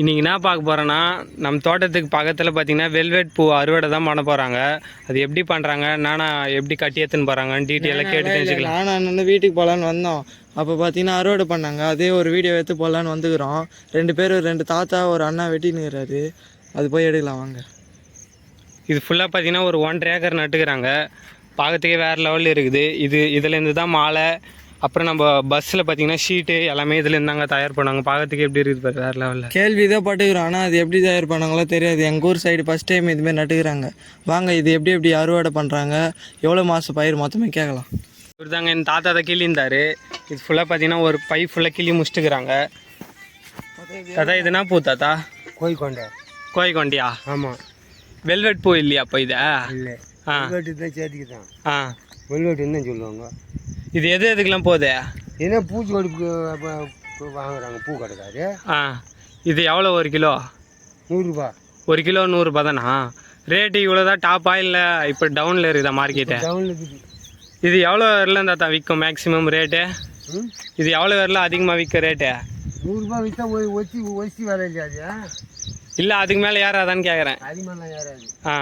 இன்றைக்கி என்ன பார்க்க போகிறோன்னா நம்ம தோட்டத்துக்கு பக்கத்தில் பார்த்திங்கன்னா வெல்வெட் பூ அறுவடை தான் பண்ண போகிறாங்க. அது எப்படி பண்ணுறாங்க, நானா எப்படி கட்டி எடுத்துன்னு போகிறாங்கன்னு டீட்டெயிலாக கேட்டு தெரிஞ்சுக்கலாம். நானும் அண்ணன் வீட்டுக்கு போகலான்னு வந்தோம். அப்போ பார்த்தீங்கன்னா அறுவடை பண்ணாங்க. அதே ஒரு வீடியோ எடுத்து போடலான்னு வந்துக்கிறோம். 2 பேர், 2 தாத்தா ஒரு அண்ணா வெட்டினுக்கிறாரு. அது போய் எடுக்கலாம் வாங்க. இது ஃபுல்லாக பார்த்திங்கன்னா ஒரு 1.5 ஏக்கர் நட்டுக்கிறாங்க. பார்க்கறதுக்கே வேறு லெவலில் இருக்குது. இதுலேருந்து தான் மாலை, அப்புறம் நம்ம பஸ்ஸில் பார்த்தீங்கன்னா ஷீட்டு எல்லாமே இதுலேருந்து தாங்க தயார் பண்ணாங்க. பார்க்கறதுக்கு எப்படி இருக்குது பாரு, வேறு லெவலில். கேள்வி தான் பட்டுக்கிறோம், ஆனால் அது எப்படி தயார் பண்ணாங்களோ தெரியாது. எங்கள் ஊர் சைடு ஃபஸ்ட் டைம் இதுமாரி நட்டுக்கிறாங்க. வாங்க இது எப்படி அறுவடை பண்ணுறாங்க, எவ்வளோ மாதம் பயிர் மொத்தமே கேட்கலாம். இவர் தாங்க என் தாத்தா தான் கிள்ளிந்தார். இது ஃபுல்லாக பார்த்தீங்கன்னா ஒரு பை ஃபுல்லாக கிள்ளி முடிச்சுட்டுக்கிறாங்க. தாத்தா இதுனா பூ தாத்தா? கோழிக்கொண்டையா? ஆமாம். வெல்வெட் பூ இல்லையா அப்போ இதை? இல்லை, ஆ வெல்வெட்டு தான் சேர்த்துக்கிட்டான். ஆ, வெல்வெட்டுன்னு தான் சொல்லுவாங்க. இது எதுக்கெல்லாம் போகுது? ஏன்னா பூச்சிக்கொடிக்கு வாங்குறாங்க பூ கடைக்காரு. ஆ, இது எவ்வளோ ஒரு கிலோ? 100 ரூபா. ஒரு கிலோ 100 ரூபா தானா? ரேட்டு இவ்வளோ தான் டாப்பா இல்லை இப்போ டவுனில் இருக்குதா மார்க்கெட்டு? டவுனில் இருக்குது. இது எவ்வளோ வரலாம் தாத்தா விற்கும் மேக்ஸிமம் ரேட்டு? இது எவ்வளோ வரலாம் அதிகமாக விற்க ரேட்டு? 100 ரூபா விற்றா ஒசி வர இல்லையா? இல்லை அதுக்கு மேலே யாராதான்னு கேட்குறேன். அதிகமாக யாராது. ஆ,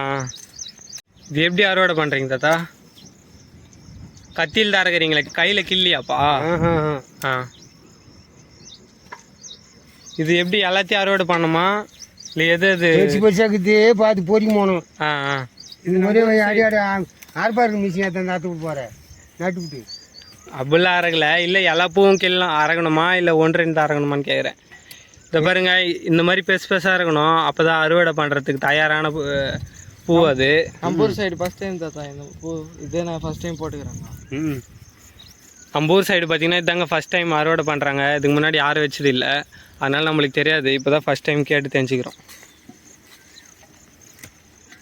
இது எப்படி அறுவடை பண்ணுறீங்க தாத்தா? கத்தியில் தான் இருக்கிறீங்களே, கையில் கிள்ளியாப்பா? ஆ, இது எப்படி எல்லாத்தையும் அறுவடை பண்ணுமா இல்லை எது பெருசாக்குதே பார்த்து பொறிக்க போகணும். ஆ ஆ, இது மாதிரி அடி ஆர்பாருக்கு மிஷின் ஏற்ற நாற்று போகிறேன் நட்டுவிட்டு. அப்படிலாம் அறகலை. இல்லை எல்லா பூவும் கிள்ளலாம் அறகணுமா இல்லை 1-2 அறகணுமான்னு கேட்குறேன். இதை பாருங்க, இந்த மாதிரி பெருசாக இருக்கணும், அப்போ தான் அறுவடை பண்ணுறதுக்கு தயாரான பூ அது. நம்ம ஊர் சைடு ஃபஸ்ட் டைம் தாத்தா இந்த பூ இதே நான் ஃபஸ்ட் டைம் போட்டுக்கிறேங்க. நம்ம ஊர் சைடு பார்த்திங்கன்னா இதாங்க ஃபஸ்ட் டைம் அறுவடை பண்ணுறாங்க. இதுக்கு முன்னாடி யாரும் வச்சது இல்லை, அதனால் நம்மளுக்கு தெரியாது. இப்போ தான் ஃபஸ்ட் டைம் கேட்டு தெரிஞ்சுக்கிறோம்.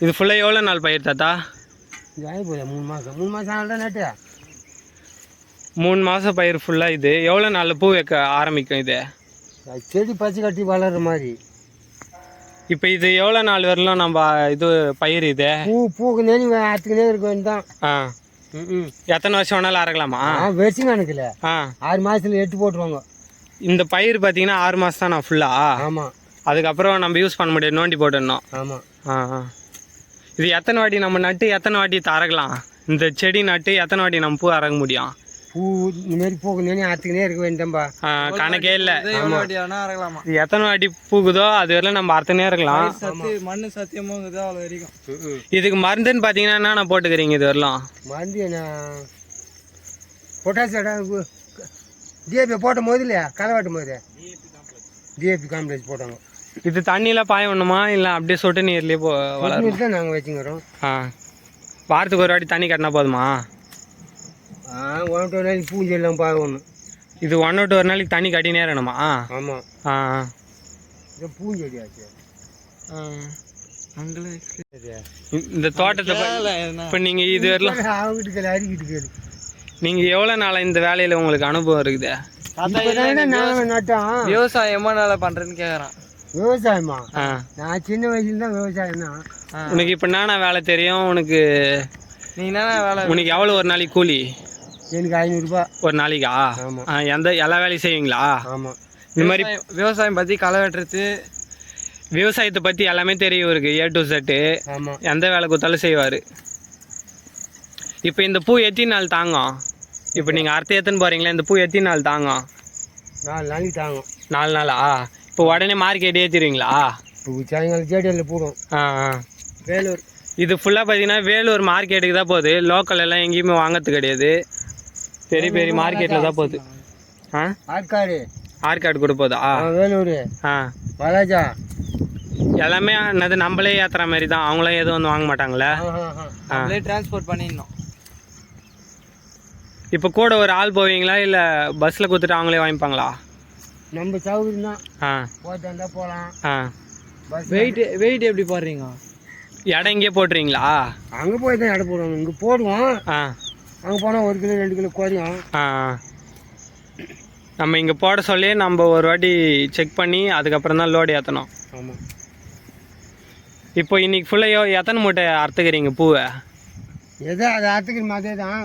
இது ஃபுல்லாக எவ்வளோ நாள் பயிர் தாத்தா? ஆகி போய் 3 மாதம். 3 மாதம் ஆனால் நட்டு 3 மாதம் பயிர் ஃபுல்லாக. இது எவ்வளோ நாளில் பூ வைக்க ஆரம்பிக்கும்? இது செடி பச்சை கட்டி வளர்கிற மாதிரி. இப்போ இது எவ்வளோ நாள் வரலாம் நம்ம இது பயிர்? இது பூக்கு நேனி அத்துக்குனே இருக்க வேண்டியதான். ஆ, எத்தனை வருஷம் வேணாலும் அறக்கலாமா? வெறிச்சுங்க கணக்கில் 6 மாதத்துல 8 போட்டுருவாங்க. இந்த பயிர் பார்த்தீங்கன்னா 6 மாதம் தான் நான் ஃபுல்லாக. ஆமாம். அதுக்கப்புறம் நம்ம யூஸ் பண்ண முடியாது, நோண்டி போட்டுடணும். ஆமாம். ஆ ஆ, இது எத்தனை வாட்டி நம்ம நட்டு எத்தனை வாட்டி அறக்கலாம்? இந்த செடி நட்டு எத்தனை வாட்டி நம்ம பூ அறக்க முடியும்? பூ இந்த மாதிரி பூக்கு நேனி அத்துக்குனே இருக்க வேண்டியதான்பா. கணக்கே இல்லை. அறக்கலாமா? இது எத்தனை வாட்டி பூக்குதோ அது வரலாம் நம்ம அறுத்துனே இருக்கலாம். மண்ணு சத்தியமும் அவ்வளோ வரைக்கும். இதுக்கு மருந்துன்னு பார்த்தீங்கன்னா என்னென்ன போட்டுக்கிறீங்க இது வரலாம்? மருந்து என்ன பொட்டாசியம் டிஏபி போட்டும் போது இல்லையா, களை வெட்டும் போது டிஏபி காம்ப்ளெக்ஸ் போட்டாங்க. இது தண்ணியில் பாய வேணுமா இல்லை அப்படியே சொட்டு நீர்லேயே வளர்ந்து தான் நாங்கள் வச்சுக்கிறோம். ஆ, வாரத்துக்கு ஒரு வாட்டி தண்ணி கட்டினா போதுமா? 1 நாளைக்கு பூஞ்சி எல்லாம் பார்க்கணும். இது 1 to 1 நாளைக்கு தண்ணி கட்டினே இருக்கணுமா? ஆமாம். ஆ, இது பூஞ்சி அடியாச்சு. இந்த தோட்டத்தை இப்போ நீங்கள் இது வரலாம் அவங்ககிட்ட அடிக்கிட்டு கேளு. நீங்கள் எவ்வளோ நாளாக இந்த வேலையில் உங்களுக்கு அனுபவம் இருக்குது? நட்டோம். விவசாயம் எவ்வளோ நாளாக பண்ணுறேன்னு கேட்குறான். விவசாயமா? ஆ, நான் சின்ன வயசுல தான் விவசாயம் தான். உனக்கு இப்போ என்னென்ன வேலை தெரியும்? உனக்கு நீங்கள் என்ன வேலை? உனக்கு எவ்வளோ ஒரு நாளைக்கு கூலி? எனக்கு 500 ரூபா ஒரு நாளைக்கா? எல்லா வேலையும் செய்வீங்களா? ஆமாம். இந்த மாதிரி விவசாயம் பற்றி களை வெட்டுறது, விவசாயத்தை பற்றி எல்லாமே தெரியும் இவருக்கு, A to Z. ஆமாம். எந்த வேலை கொடுத்தாலும் செய்வார். இப்போ இந்த பூ எத்தனை நாள் தாங்கும்? இப்போ நீங்கள் அறுத்து எத்தனை போகிறீங்களா, இந்த பூ எத்தனை நாள் தாங்கும்? 4 நாளைக்கு தாங்கும். 4 நாளா? இப்போ உடனே மார்க்கெட் ஏற்றிடுவீங்களா? இப்போ சாயங்காலம் ஜேடியில் போடும். ஆ ஆ, வேலூர். இது ஃபுல்லாக பார்த்தீங்கன்னா வேலூர் மார்க்கெட்டுக்கு தான் போகுது. லோக்கல் எல்லாம் எங்கேயுமே வாங்கிறது கிடையாது, பெரிய பெரிய மார்க்கெட்டில் தான் போகுது. ஆ, ஆற்காடு கூட போதா? வேலூர். ஆ, மலாஜா எல்லாமே என்னது நம்மளே ஏற்றுற மாதிரி தான், அவங்களாம் எதுவும் வந்து வாங்க மாட்டாங்களே. டிரான்ஸ்போர்ட் பண்ணிடணும். இப்போ கூட ஒரு ஆள் போவீங்களா இல்லை பஸ்ஸில் கொடுத்துட்டு அவங்களே வாங்கிப்பாங்களா? நம்ம சௌகரியம் தான். ஆ, போட்டா போகலாம். ஆ, வெயிட் எப்படி போடுறீங்க? இடம் இங்கே போட்டுறீங்களா? அங்கே போய் தான் இடம் போடுவாங்க. இங்கே போடுவோம். ஆ, அங்கே போனால் 1 கிலோ 2 கிலோ குறையும். ஆ, நம்ம இங்கே போட சொல்லி நம்ம ஒரு வாட்டி செக் பண்ணி அதுக்கப்புறம் தான் லோடு ஏற்றணும். ஆமாம். இப்போ இன்னைக்கு ஃபுல்லாக எத்தனை மூட்டை அறுத்துக்கிறீங்க பூவை? எதோ அதை அறுத்துக்கிற மாதிரி தான்.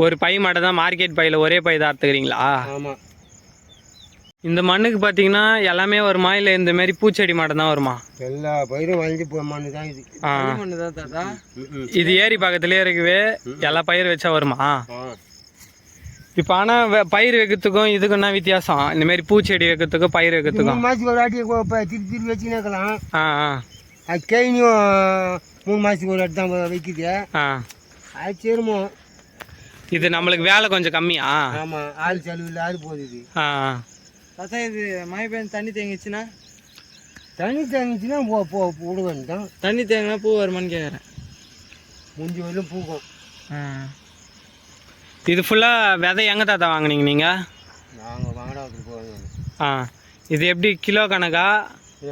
ஒரு பை மட்டும் தான், மார்க்கெட் பையில் ஒரே பை தான் அறுத்துக்கிறீங்களா? ஆமாம். இந்த மண்ணுக்கு பார்த்தீங்கன்னா எல்லாமே வருமா இல்லை இந்த மாதிரி பூச்செடி மட்டும் தான் வருமா? எல்லா பயிரும் வளைஞ்சு போ மண்ணு தான் இது. ஆ, மண்ணு தான் தாத்தா. இது ஏரி பக்கத்துலேயே இருக்குவே, எல்லா பயிர் வச்சா வருமா? இப்போ ஆனால் பயிர் வைக்கிறதுக்கும் இதுக்கும் என்ன வித்தியாசம்? இந்த மாதிரி பூச்செடி வைக்கிறதுக்கும் பயிர் வைக்கிறதுக்கும்? 3 மாதத்துக்கு ஒரு வாட்டி திருப்பி திருப்பி வச்சுக்கலாம். ஆ ஆ அது கேணியும் 3 மாதத்துக்கு ஒரு வாட்டி தான் வைக்குது. ஆ, அது சேருமோ. இது நம்மளுக்கு வேலை கொஞ்சம் கம்மியா? ஆமாம், ஆள் செலவு இல்லை, அது போகுது இது. ஆ ஆ. தாத்தா இது மழை பெய்ஞ்சு தண்ணி தேங்கிச்சுன்னா தண்ணி தேங்கிச்சுன்னா விட வேண்டியதான். தண்ணி தேங்கினா பூ வருமான்னு கேட்குறேன். முந்தி வரலும் பூக்கும். இது ஃபுல்லாக விதை எங்கே தாத்தா வாங்குனீங்க நீங்கள்? நாங்கள் வாங்கடாவுக்கு போவோம். ஆ, இது எப்படி கிலோ கணக்கா?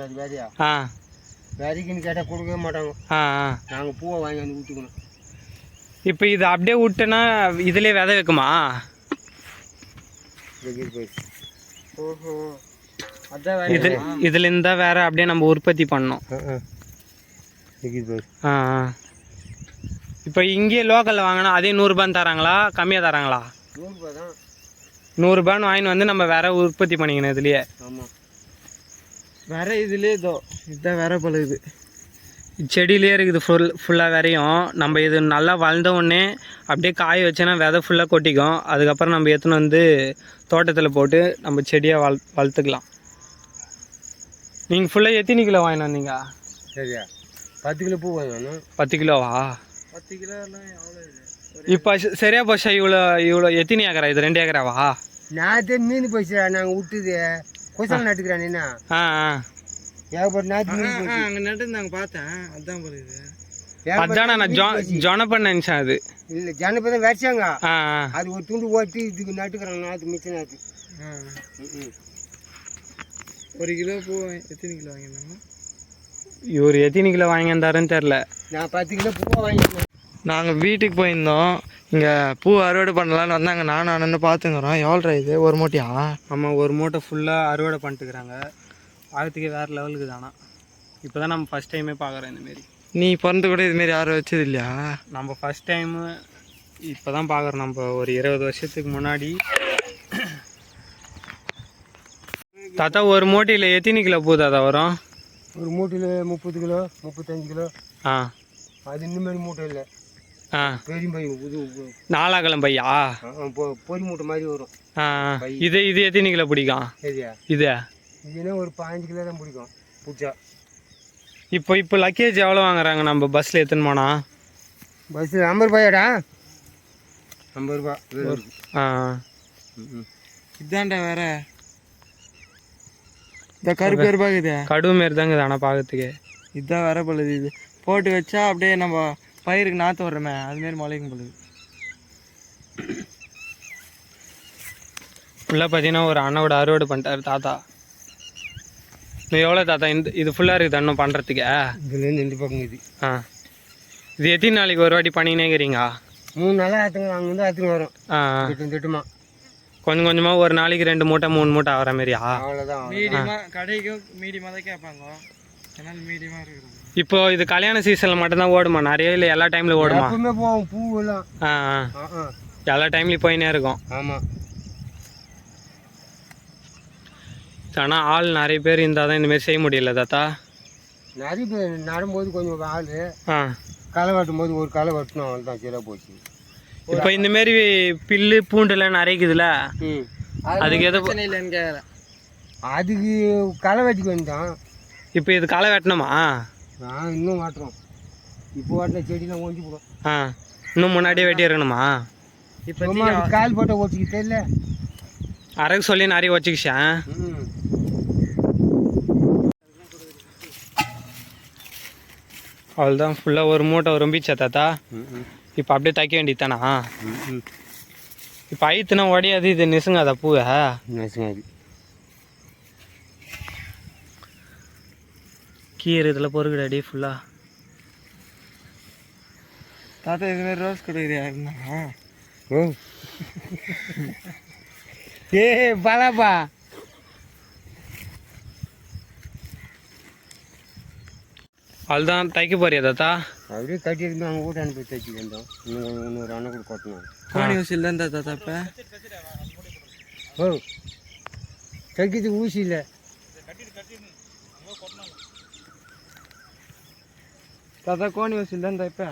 அது வேறையா? ஆ, வேறைக்குன்னு கேட்டால் கொடுக்கவே மாட்டாங்க. ஆ ஆ. நாங்கள் பூவை வாங்கி வந்து ஊற்றுக்கணும். இப்போ இது அப்படியே விட்டேன்னா இதுலேயே விதை வைக்குமா? போயிடுச்சு. ஓஹோ, அதான் இது இதுலேருந்து தான் வேற அப்படியே நம்ம உற்பத்தி பண்ணோம். போயிடுச்சு. ஆ ஆ. இப்போ இங்கேயே லோக்கலில் வாங்கினா அதே 100 ரூபான்னு தராங்களா, கம்மியாக தராங்களா? 100 ரூபா தான். 100 ரூபான்னு வாங்கின்னு வந்து நம்ம வேற உற்பத்தி பண்ணிக்கணும் இதுலேயே. ஆமாம், வேற இதுலேயே இதோ இதுதான் வேற பழகுது. செடியிலே இருக்குது ஃபுல்லாக விரையும். நம்ம இது நல்லா வளர்ந்த உடனே அப்படியே காய வச்சோன்னா விதை ஃபுல்லாக கொட்டிக்கும். அதுக்கப்புறம் நம்ம எடுத்துன்னு வந்து தோட்டத்தில் போட்டு நம்ம செடியை வளர்த்துக்கலாம். நீங்கள் ஃபுல்லாக எத்தனை கிலோ வாங்கிட்டு வந்தீங்க? சரியா 10 கிலோ பூ வாங்கணும். 10 கிலோவா? 10 கிலோலாம் எவ்வளோ இது? இப்போ சரியா போச்சா? இவ்வளோ எத்தனை ஏக்கரா இது? 2 ஏக்கராவா? நாற்று மீன் போயிடுச்சுடா, நாங்கள் விட்டுது கொசல் நட்டுக்கிறான். என்ன ஆ ஆ. ஏகப்பட்ட நாற்று மீன் போயிடுச்சு. அங்கே நட்டுருந்தாங்க பார்த்தேன், அதுதான் பழகுது. அதானே நான் ஜொனப்பண்ண நினச்சேன். அது இல்லை, ஜனப்பை தான் வச்சாங்க. ஆ ஆ. அது ஒரு துண்டு ஓட்டி இதுக்கு நட்டுக்கிறாங்க. நாற்று மிச்ச நாற்று. 1 கிலோ பூ எத்தனை கிலோ வாங்கியிருந்தாங்க? இவர் எத்தனை கிலோ வாங்கியிருந்தாருன்னு தெரில. நான் 10 கிலோ பூவை வாங்கிக்கிறேன். நாங்கள் வீட்டுக்கு போயிருந்தோம், இங்கே பூ அறுவடை பண்ணலான்னு வந்தாங்க. நானும் அண்ணன்னு பார்த்துக்கிறோம். எவ்வளோ இது ஒரு மூட்டையா? ஆமாம், ஒரு மூட்டை ஃபுல்லாக அறுவடை பண்ணிட்டுக்கிறாங்க. பார்க்கறதுக்கே வேறு லெவலுக்கு தானா. இப்போ தான் நம்ம ஃபஸ்ட் டைமே பார்க்குறோம் இந்தமாரி. நீ பிறந்து கூட இதுமாரி யாரும் வச்சது இல்லையா? நம்ம ஃபஸ்ட் டைமு இப்போ தான் பார்க்குறோம். நம்ம ஒரு 20 வருஷத்துக்கு முன்னாடி. தாத்தா ஒரு மூட்டையில் எத்தனை கிலோ பூ தாத்தா வரும்? ஒரு மூட்டையில் 30 கிலோ 35 கிலோ. ஆ, அது இன்னுமாரி மூட்டை இல்லை. ஆ, பெரிய பை புது 4 அகலம் பையா? பொறி மூட்டை மாதிரி வரும். ஆ, இது எத்தனை கிலோ பிடிக்கும்? சரியா? இது இதுனா ஒரு 15 கிலோ தான் பிடிக்கும் பூச்சா. இப்போ லக்கேஜ் எவ்வளோ வாங்குறாங்க நம்ம பஸ்ஸில் எடுத்துன்னு போனால்? பஸ்ஸு 50 ரூபாயாடா? 50 ரூபா. ஆ, இதாண்டா வேற இந்த கருப்பு கருப்பாகுது. கடுவு மாரி தாங்க இது. ஆனால் பார்க்கறதுக்கு இதுதான் வேற பழுது. இது போட்டு வச்சா அப்படியே நம்ம பயிருக்கு நாற்று வர்றோமே அதுமாரி முளைக்கும் பழுது. ஃபுல்லாக பார்த்தீங்கன்னா ஒரு அண்ணோட அறுவடை பண்ணிட்டாரு தாத்தா. இன்னும் எவ்வளோ தாத்தா இது ஃபுல்லாக இருக்குது அண்ணன் பண்ணுறதுக்கு? இதுலேருந்து இந்த பக்கம் இது. ஆ, இது எத்தனை நாளைக்கு ஒரு வாட்டி பண்ணினேங்கிறீங்க? 3 நாளாக அங்கேருந்து அத்துக்கு வரும். ஆ, திட்டமா கொஞ்சம் கொஞ்சமாக ஒரு நாளைக்கு 2 மூட்டை 3 மூட்டை ஆகிற மாதிரியா? அவ்வளோதான். மீடியமாக கடைக்கும் மீடியமாக தான் கேட்பாங்க. அதனால மீடியமாக இருக்கிறோம். இப்போ இது கல்யாண சீசனில் மட்டும்தான் ஓடுமா நிறைய, இல்லை எல்லா டைம்லையும் ஓடுமா? எப்பவுமே போவோம் பூ எல்லாம். ஆ ஆ, எல்லா டைம்லையும் போயினே இருக்கும். ஆமாம். ஆனால் ஆள் நிறைய பேர் இருந்தால் தான் இந்தமாரி செய்ய முடியல தாத்தா. நிறைய பேர் நடும்போது கொஞ்சம் ஆள், ஆ, களை வெட்டும் போது ஒரு களை வெட்டணும், அவள் தான் சரியாக போச்சு. இப்போ இந்தமாரி பில்லு பூண்டுலாம் நிறைக்குதுல, அதுக்கு எது பிரச்சனை இல்லைன்னு கேட்குறேன். அதுக்கு களை வெட்டிக்கு வந்துட்டான். இப்போ இது களை வெட்டணுமா? இன்னும் வாட்டுறோம். இப்போ வாட்டின செடிலாம் ஓஞ்சி போடும். ஆ, இன்னும் முன்னாடியே வெட்டி இருக்கணுமா? இப்போ கால் போட்ட ஓச்சிக்கிட்டே இல்லை, அரைக்கு சொல்லி நிறைய வச்சுக்கிச்சேன். அவ்வளோதான். ஃபுல்லாக ஒரு மூட்டை ரொம்பிச்சா தாத்தா. இப்போ அப்படியே தைக்க வேண்டியதானா? இப்போ ஐத்துனா உடையாது, இது நெசுங்காதா பூவை? நெசுங்காது. கீரை இதில் பொறுக்குடாடி ஃபுல்லாக. தாத்தா இதுமாரி ரோஸ் கொடுக்குறியா இருந்தா? ஓ ஏ பலாப்பா. அவ்வளோதான் தைக்க போறியா தாத்தா? அப்படியே கட்டியிருந்து அவங்க கூட அனுப்பி தைச்சி வந்தோம். இன்னொரு அண்ணன் கூட கொட்டணும். கோணி ஊசியில் தான் தாத்தா இப்போ. ஓ தைக்கிறதுக்கு ஊசி இல்லை. தாத்தா கோணி ஊசி இல்லைன்னு இப்போ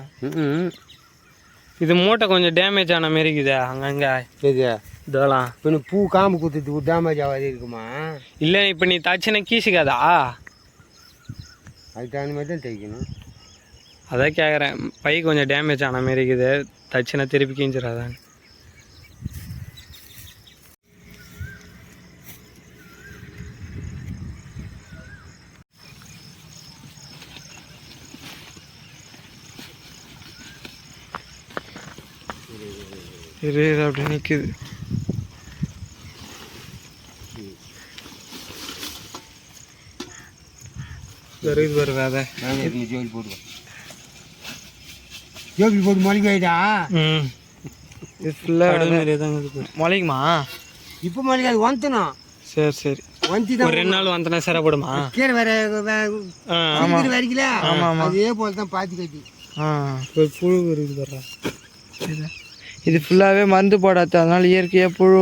இது மூட்டை கொஞ்சம் டேமேஜ் ஆன மாரி இருக்குதா அங்கங்கே இது இதெல்லாம். இப்போ பூ காம்பு குத்துட்டு டேமேஜ் ஆகாது இருக்குமா? இல்லை இப்போ நீ தச்சுனா கீசிக்காதா? அதுக்கு தகுந்த மாதிரி தான் தைக்கணும். அதான் கேட்குறேன், பை கொஞ்சம் டேமேஜ் ஆன மாரி இருக்குது, தச்சுனா திருப்பி கீஞ்சிடாதான். இரு அப்படி நிற்குது. வருது வருது அதை ஜோலி போடுவோம். ஜோபி போட்டு மொழிக்கு ஆயிட்டா. இது ஃபுல்லாக மாரியே தான் இருக்குது. மொழிக்குமா? இப்போ மொழிக்கு அது வந்துட்டணும். சரி சரி. வந்து ஒரு 2 நாள் வந்தனா சிறப்படுமா? கீரை வேற வரைக்கல. ஆமாம் ஆமாம். அதே போல தான் பாத்தி கட்டி. ஒரு புழு இருக்குது வர்றா. இது ஃபுல்லாகவே மருந்து போடாது, அதனால இயற்கையாக புழு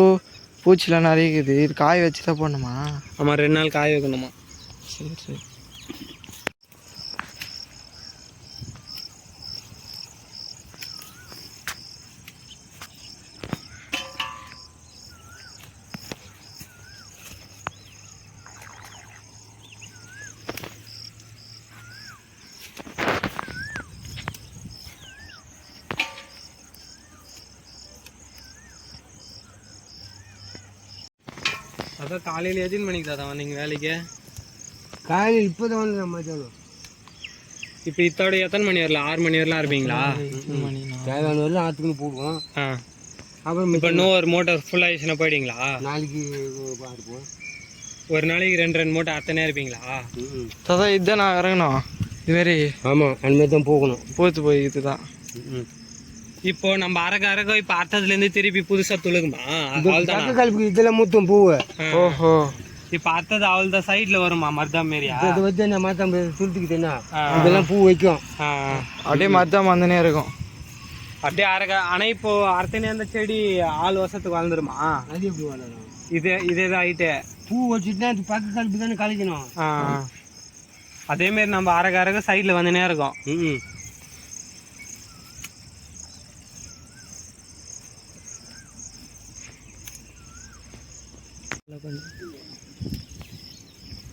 பூச்சிலாம் நிறைய இருக்குது. இது காய வச்சு தான் போடணுமா? ஆமாம், 2 நாள் காய வைக்கணுமா. சரி சரி. அதான் காலையில் எத்தனை மணிக்கு தாத்தா வந்தீங்க வேலைக்கு? காலையில் இப்போ தான் வந்து நம்ம சொல்லணும். இப்போ இத்தோட எத்தனை மணி வரலாம்? 6 மணி வரலாம் இருப்பீங்களா? தேவையான வரலாம் ஆற்றுக்குன்னு போடுவோம். அப்புறம் இப்போ இன்னும் ஒரு மோட்டர் ஃபுல் ஆயிடுச்சுன்னா போயிடுங்களா? நாளைக்கு பார்ப்போம். ஒரு நாளைக்கு 2 மூட்டை அத்தனை இருப்பீங்களா? தாத்தா இதுதான் நான் இறங்கணும் இதுமாரி. ஆமாம், அந்த மாதிரி தான் போகணும். போத்து போய் இதுதான். இப்போ நம்ம அரக இப்போ அர்த்தத்துலேருந்து திருப்பி புதுசாக துளுக்குமா? கல்புக்கு இதெல்லாம் மூத்தம் பூவு. ஓஹோ. இப்போ அர்த்தது அவள் தான் சைடில் வருமா மருதா மாரியா? இதை வச்சு என்ன மாற்ற சுருத்துக்கிட்டேன்னா இதெல்லாம் பூ வைக்கும். அப்படியே மருதம் வந்துனே இருக்கும். அப்படியே அரக. ஆனால் இப்போ அர்த்தனே அந்த செடி 4 வருஷத்துக்கு வளர்ந்துருமா? அது எப்படி வளரும்? இதே தான் ஆகிட்டு பூ வச்சுட்டுனா அது பக்க கல்பு தானே கலைக்கணும். அதேமாரி நம்ம அரக சைடில் வந்துனே இருக்கும்.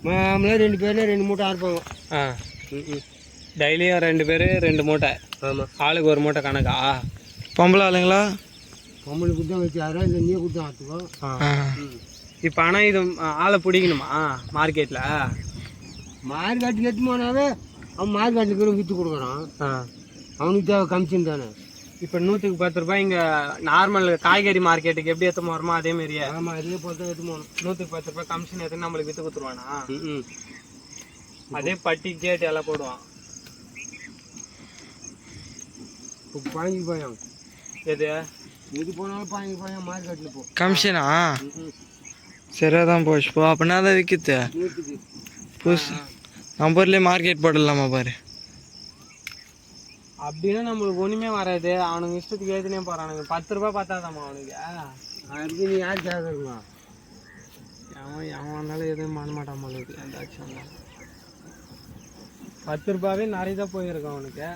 மாமலாம் 2 பேர்ல 2 மூட்டை அறுப்பாங்க. டெய்லியும் 2 பேர் 2 மூட்டை. ஆமாம், ஆளுக்கு 1 மூட்டை கணக்கா? பொம்பளை ஆளுங்களா? பொம்பளை கொடுத்தா வச்சு யாரா இல்லை நீயே கொடுத்தா ஆற்றுவோம். இப்போ ஆனால் இது ஆளை பிடிக்கணுமா மார்க்கெட்டில்? மார்க்கெட்டுக்கு எடுத்து போனாவே அவன் மார்க்கெட்டுக்கு விற்று கொடுக்குறான். அவனுக்கு தேவை கமிஷன் தானே. இப்போ 100க்கு 10 ரூபாய் இங்கே நார்மல் காய்கறி மார்க்கெட்டுக்கு எப்படி எடுத்து போகிறோமோ அதே மாதிரியே? ஆமாம், அதே போல தான் எடுத்து போகணும். 100க்கு 10 ரூபாய் கமிஷன் எடுத்து நம்மளுக்கு விற்று கொடுத்துருவானா? அதே பட்டி கேட்டு எல்லாம் போடுவான். இப்போ 15 ரூபாயும் எது போனாலும் 15 ரூபாயும் மார்க்கெட்டில் போ. கமிஷனா? சரியாக தான் போச்சு. போ அப்படின்னா தான் விற்கிது. புதுசு நம்பர்லேயே மார்க்கெட் போடலாமா பாரு. அப்படின்னா நம்மளுக்கு ஒன்றுமே வராது. அவனுங்க இஷ்டத்துக்கு ஏற்றுனே போகிறானுங்க. 10 ரூபாய் பார்த்தாதாம்மா அவனுக்கு. அதுக்கு நீ யார் கேட்கணுமா? அவன் வந்தாலும் எதுவும் பண்ண மாட்டான் அவனுக்கு. எந்தாச்சும் வந்தாலும் 10 ரூபாவே நிறைய தான் போயிருக்கான் அவனுக்கு.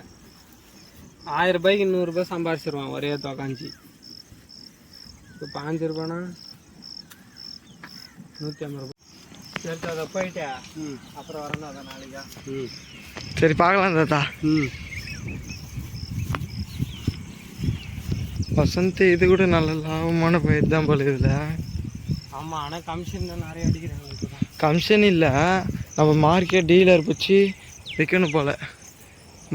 1000 ரூபாய்க்கு 100 ரூபாய் சம்பாரிச்சிருவான் ஒரே தொகாஞ்சி. இப்போ 5 ரூபானா 150 ரூபாய். சரி அதை போயிட்டே அப்புறம் வரணும். அதை நாளைக்கா? சரி பார்க்கலாம் தாத்தா. வசந்த் இது கூட நல்ல லாபமான பயிர் தான் போல இதில். ஆமாம், ஆனால் கமிஷன் தான் நிறைய அடிக்கிறாங்க. கமிஷன் இல்லை, நம்ம மார்க்கெட் டீலர் பிடிச்சி விற்கணும் போல்.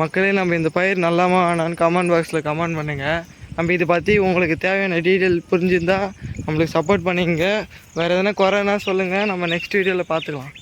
மக்களே நம்ம இந்த பயிர் நல்லாமா வேணான்னு கமெண்ட் பாக்ஸில் கமெண்ட் பண்ணுங்கள். நம்ம இதை பற்றி உங்களுக்கு தேவையான டீட்டெயில் புரிஞ்சிருந்தால் நம்மளுக்கு சப்போர்ட் பண்ணிங்க. வேறு எதனா குறைனா சொல்லுங்கள், நம்ம நெக்ஸ்ட் வீடியோவில் பார்த்துக்கலாம்.